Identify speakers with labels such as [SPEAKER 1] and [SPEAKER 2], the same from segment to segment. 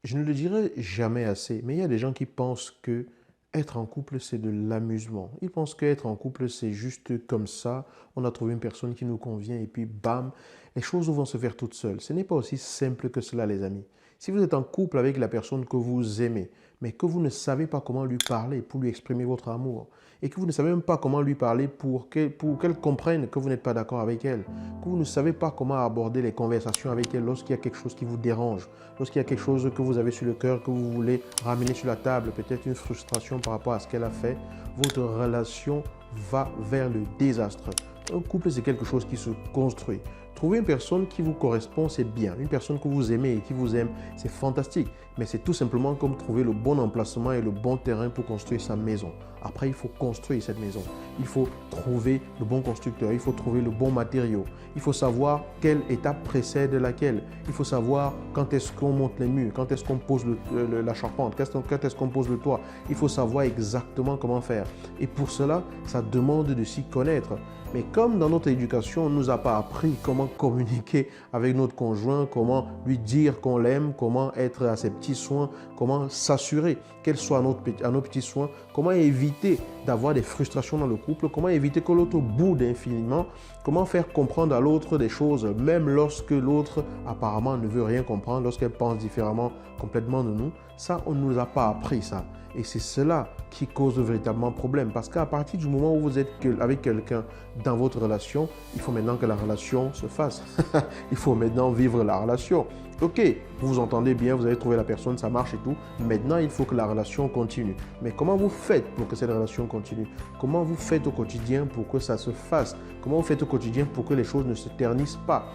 [SPEAKER 1] Je ne le dirai jamais assez, mais il y a des gens qui pensent que être en couple, c'est de l'amusement. Ils pensent qu'être en couple, c'est juste comme ça. On a trouvé une personne qui nous convient et puis bam, les choses vont se faire toutes seules. Ce n'est pas aussi simple que cela, les amis. Si vous êtes en couple avec la personne que vous aimez, mais que vous ne savez pas comment lui parler pour lui exprimer votre amour, et que vous ne savez même pas comment lui parler pour qu'elle comprenne que vous n'êtes pas d'accord avec elle, que vous ne savez pas comment aborder les conversations avec elle lorsqu'il y a quelque chose qui vous dérange, lorsqu'il y a quelque chose que vous avez sur le cœur, que vous voulez ramener sur la table, peut-être une frustration par rapport à ce qu'elle a fait, votre relation va vers le désastre. Un couple, c'est quelque chose qui se construit. Trouver une personne qui vous correspond, c'est bien. Une personne que vous aimez et qui vous aime, c'est fantastique. Mais c'est tout simplement comme trouver le bon emplacement et le bon terrain pour construire sa maison. Après, il faut construire cette maison. Il faut trouver le bon constructeur. Il faut trouver le bon matériau. Il faut savoir quelle étape précède laquelle. Il faut savoir quand est-ce qu'on monte les murs, quand est-ce qu'on pose la charpente, quand est-ce qu'on pose le toit. Il faut savoir exactement comment faire. Et pour cela, ça demande de s'y connaître. Mais comme dans notre éducation, on ne nous a pas appris comment communiquer avec notre conjoint, comment lui dire qu'on l'aime, comment être à ses petits soins, comment s'assurer qu'elle soit à nos petits soins, comment éviter d'avoir des frustrations dans le couple, comment éviter que l'autre boude infiniment, comment faire comprendre à l'autre des choses, même lorsque l'autre apparemment ne veut rien comprendre, lorsqu'elle pense différemment complètement de nous. Ça, on ne nous a pas appris ça. Et c'est cela qui cause véritablement problème. Parce qu'à partir du moment où vous êtes avec quelqu'un dans votre relation, il faut maintenant que la relation se fasse. Il faut maintenant vivre la relation. Ok, vous vous entendez bien, vous avez trouvé la personne, ça marche et tout. Maintenant, il faut que la relation continue. Mais comment vous faites pour que cette relation continue? Comment vous faites au quotidien pour que ça se fasse? Comment vous faites au quotidien pour que les choses ne se ternissent pas?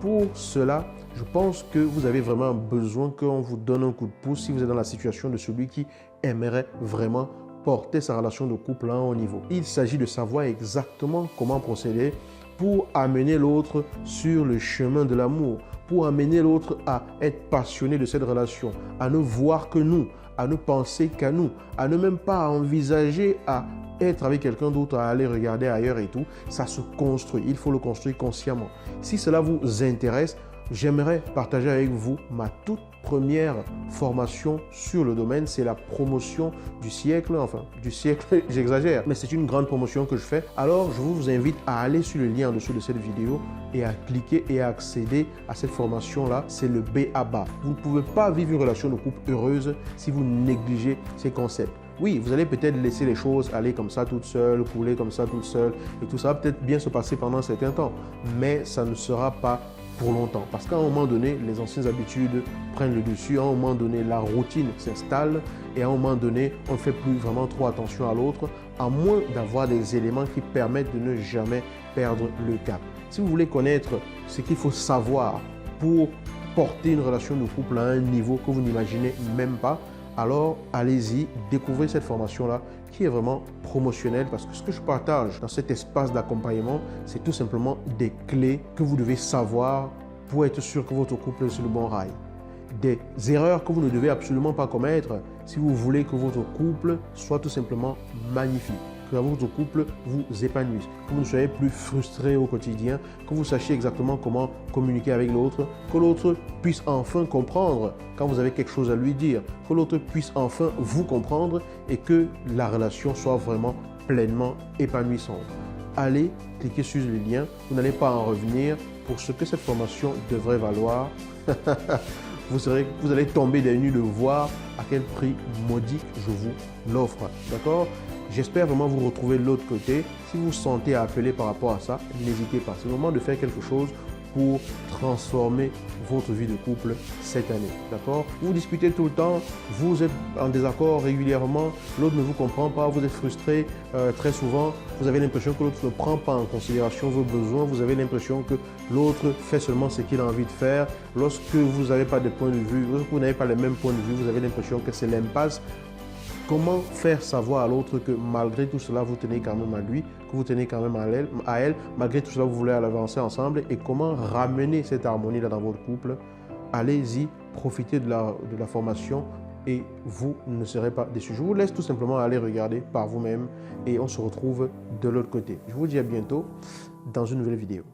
[SPEAKER 1] Pour cela, je pense que vous avez vraiment besoin qu'on vous donne un coup de pouce si vous êtes dans la situation de celui qui aimerait vraiment porter sa relation de couple à un haut niveau. Il s'agit de savoir exactement comment procéder pour amener l'autre sur le chemin de l'amour, pour amener l'autre à être passionné de cette relation, à ne voir que nous, à ne penser qu'à nous, à ne même pas envisager à être avec quelqu'un d'autre, à aller regarder ailleurs et tout. Ça se construit, il faut le construire consciemment. Si cela vous intéresse, j'aimerais partager avec vous ma toute première formation sur le domaine. C'est la promotion du siècle, enfin du siècle, j'exagère, mais c'est une grande promotion que je fais. Alors, je vous invite à aller sur le lien en dessous de cette vidéo et à cliquer et à accéder à cette formation-là. C'est le B.A.B.A. Vous ne pouvez pas vivre une relation de couple heureuse si vous négligez ces concepts. Oui, vous allez peut-être laisser les choses aller comme ça toutes seules, couler comme ça toutes seules, et tout ça va peut-être bien se passer pendant un certain temps, mais ça ne sera pas pour longtemps. Parce qu'à un moment donné, les anciennes habitudes prennent le dessus, à un moment donné, la routine s'installe, et à un moment donné, on ne fait plus vraiment trop attention à l'autre, à moins d'avoir des éléments qui permettent de ne jamais perdre le cap. Si vous voulez connaître ce qu'il faut savoir pour porter une relation de couple à un niveau que vous n'imaginez même pas, alors allez-y, découvrez cette formation-là qui est vraiment promotionnelle parce que ce que je partage dans cet espace d'accompagnement, c'est tout simplement des clés que vous devez savoir pour être sûr que votre couple est sur le bon rail. Des erreurs que vous ne devez absolument pas commettre si vous voulez que votre couple soit tout simplement magnifique, que votre couple vous épanouisse, que vous ne soyez plus frustré au quotidien, que vous sachiez exactement comment communiquer avec l'autre, que l'autre puisse enfin comprendre quand vous avez quelque chose à lui dire, que l'autre puisse enfin vous comprendre et que la relation soit vraiment pleinement épanouissante. Allez, cliquez sur le lien, vous n'allez pas en revenir pour ce que cette formation devrait valoir. Vous allez tomber des nues de voir à quel prix modique je vous l'offre. D'accord? J'espère vraiment vous retrouver de l'autre côté. Si vous vous sentez appelé par rapport à ça, n'hésitez pas. C'est le moment de faire quelque chose pour transformer votre vie de couple cette année. D'accord? Vous discutez tout le temps, vous êtes en désaccord régulièrement, l'autre ne vous comprend pas, vous êtes frustré très souvent, vous avez l'impression que l'autre ne prend pas en considération vos besoins, vous avez l'impression que l'autre fait seulement ce qu'il a envie de faire. Lorsque vous n'avez pas de point de vue, lorsque vous n'avez pas les mêmes points de vue, vous avez l'impression que c'est l'impasse. Comment faire savoir à l'autre que malgré tout cela, vous tenez quand même à lui, que vous tenez quand même à elle, malgré tout cela, vous voulez avancer ensemble et comment ramener cette harmonie-là dans votre couple? Allez-y, profitez de la formation et vous ne serez pas déçus. Je vous laisse tout simplement aller regarder par vous-même et on se retrouve de l'autre côté. Je vous dis à bientôt dans une nouvelle vidéo.